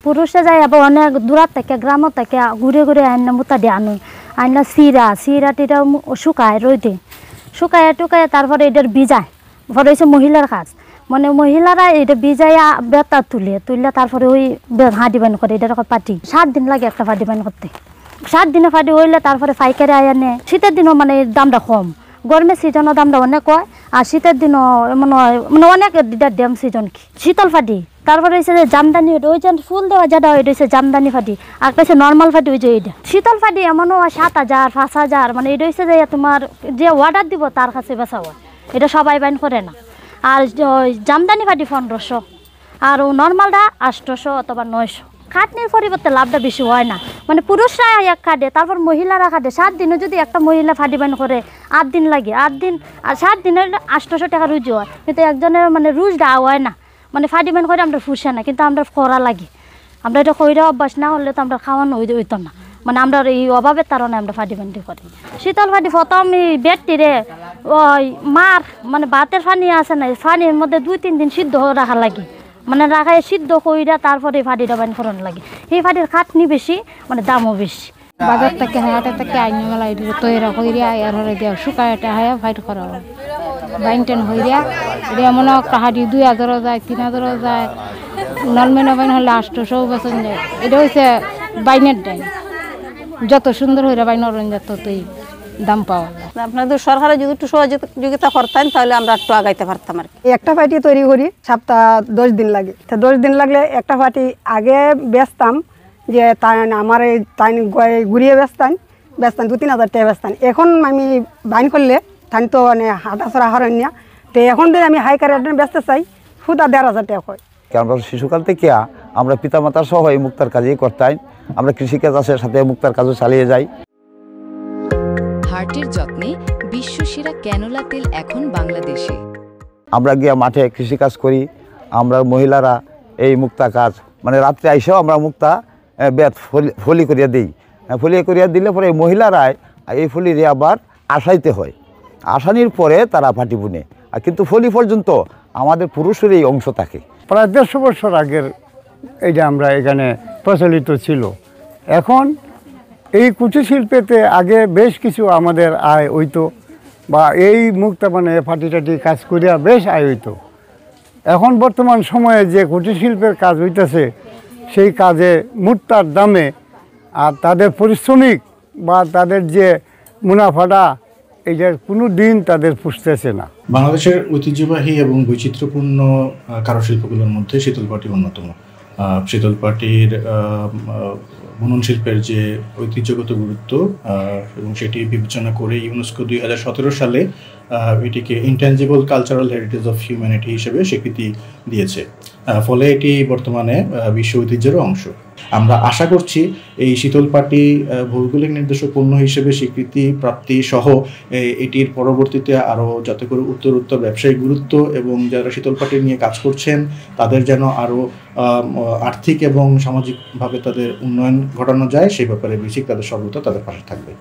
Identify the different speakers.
Speaker 1: পুরুষে যাই আবার অনেক দূরাত থেকে গ্রামত থেকে ঘুরে ঘুরে আইনা মুতা দিয়ে আইনা চিরা টিরা শুকায় রইতে শুকায় টুকায় তারপরে এটার বিজায় পরে হচ্ছে মহিলার কাজ মানে মহিলারা এটা বিজাইয়া বেতা তুলে তারপরে ওই হাঁটি বান করে এটা পাটি 7 দিন লাগে একটা ফাটি বান করতে 7 দিনে ফাটি হইলে তারপরে পাইকারি আয় আনে শীতের দিনও মানে দামটা কম গরমের সিজনের দামটা অনেক হয় আর শীতের দিনও মনে হয় মানে অনেক ড্যাম সিজন কি শীতল ফাটি তারপরে হচ্ছে যে জামদানি ওই যে ফুল দেওয়া যেটা ওইটা হচ্ছে জামদানি ফাটি আর কাছে নর্মাল ফাটি ওই যে এইটা শীতল ফাটি এমনও 7,000 5,000 মানে এটা হচ্ছে যে তোমার যে অর্ডার দিব তার কাছে বেচা হয় এটা সবাই বাইন করে না আর জামদানি ফাটি 1500 আর নর্মালটা 800 অথবা 900 খাটনির পরিবর্তে লাভটা বেশি হয় না মানে পুরুষরা এক কাটে তারপর মহিলারা কাটে 7 দিনে যদি একটা মহিলা ফাটি বাইন করে 8 দিন লাগে 8 দিন আর 7 দিনের 800 টাকা রুজি হয় কিন্তু একজনের মানে রুজটা হয় না মানে ফাটি বাইন করে আমরা ফুসে না কিন্তু আমরা করা লাগে আমরা এটা কইরা অভ্যাস না হলে তো আমরা খাওয়ানো হইতো না মানে আমরা এই অভাবের কারণে আমরা ফাটি বান্ডি করি শীতল ফাটি প্রথম বেডটিরে ওই মার মানে ভাতের পানি আছে না পানির মধ্যে 2-3 দিন সিদ্ধ রাখা লাগে মানে রাখায় সিদ্ধ কইরা তারপরে ফাটিটা বাইন করানো লাগে এই ফাটির খাটনি বেশি মানে দামও বেশি
Speaker 2: বাজার থেকে হাটে থেকে আইন মেলা তৈরি কইরা আর হরে দিয়া শুকায় এটা হায়া ফাইট করা বাইনটেন হইয়া এটা মনে একটা হাঁটি 2,000 যায় 3,000 যায় নলমেনা বাইন হলে 800 বেতন যায় এটা হচ্ছে বাইনের ডাইন যত সুন্দর হইরা বাইন অরণ ততই দাম পাওয়া যায়
Speaker 3: আপনাদের সরকারে যদি একটু সহযোগিতা করতেন তাহলে আমরা একটু আগাইতে পারতাম আর কি
Speaker 4: একটা ফাটি তৈরি করি সপ্তাহ 10 দিন লাগে 10 দিন লাগলে একটা ফাটি আগে বেচতাম যে তাই আমার তাই ঘুরিয়ে বেচতাম 2-3 হাজার টাকা বেচতাম এখন আমি বাইন করলে তাই তো মানে হাঁটাছড়া হরণ্যা তো এখন যদি আমি হাই কারেন্ট বেচতে চাই সুদা 1,500 টাকা হয়
Speaker 5: আমরা শিশুকাল থেকে আমরা পিতামাতার সহ এই মুক্তার কাজই করতাম আমরা কৃষিকাজ চাষের সাথে মুক্তার কাজও চালিয়ে যাই
Speaker 6: হার্টের যত্নে বিশ্বসেরা ক্যানোলা তেল এখন বাংলাদেশে
Speaker 5: আমরা গিয়া মাঠে কৃষিকাজ করি আমরা মহিলারা এই মুক্তা কাজ মানে রাত্রে আইসেও আমরা মুক্তা বেত ফলি করিয়া দিই ফলি করিয়া দিলে পরে মহিলারাই এই ফলিরে আবার আসাইতে হয় আসানির পরে তারা ফাটি বুনে আর কিন্তু ফলি পর্যন্ত আমাদের পুরুষের এই অংশ থাকে
Speaker 7: প্রায় 150 বছর আগের এইটা আমরা এখানে প্রচলিত ছিল এখন এই কুটির শিল্পেতে আগে বেশ কিছু আমাদের আয় হইতো বা এই মুক্তা মানে ফাটি টাটি কাজ করিয়া বেশ আয় হইতো এখন বর্তমান সময়ে যে কুটির শিল্পের কাজ হইতেছে সেই কাজে মুক্তার দামে আর তাদের পরিশ্রমিক বা তাদের যে মুনাফাটা এইটার কোনো দিন তাদের পুষতেছে না
Speaker 8: বাংলাদেশের ঐতিহ্যবাহী এবং বৈচিত্র্যপূর্ণ কারুশিল্পগুলোর মধ্যে শীতলপাটি অন্যতম শীতলপাটির বুনন শিল্পের যে ঐতিহ্যগত গুরুত্ব এবং সেটি বিবেচনা করে ইউনেস্কো 2017 সালে এটিকে intangible cultural heritage of humanity হিসেবে স্বীকৃতি দিয়েছে ফলে এটি বর্তমানে বিশ্ব ঐতিহ্যের অংশ আমরা আশা করছি এই শীতলপাটি ভৌগোলিক নির্দেশক পণ্য হিসেবে স্বীকৃতি প্রাপ্তি সহ এটির পরবর্তীতে আরও যাতে করে উত্তর ব্যবসায়িক গুরুত্ব এবং যারা শীতলপাটি নিয়ে কাজ করছেন তাদের যেন আরও আর্থিক এবং সামাজিকভাবে তাদের উন্নয়ন ঘটানো যায় সেই ব্যাপারে বেসিক তাদের সর্বদা তাদের পাশে থাকবে।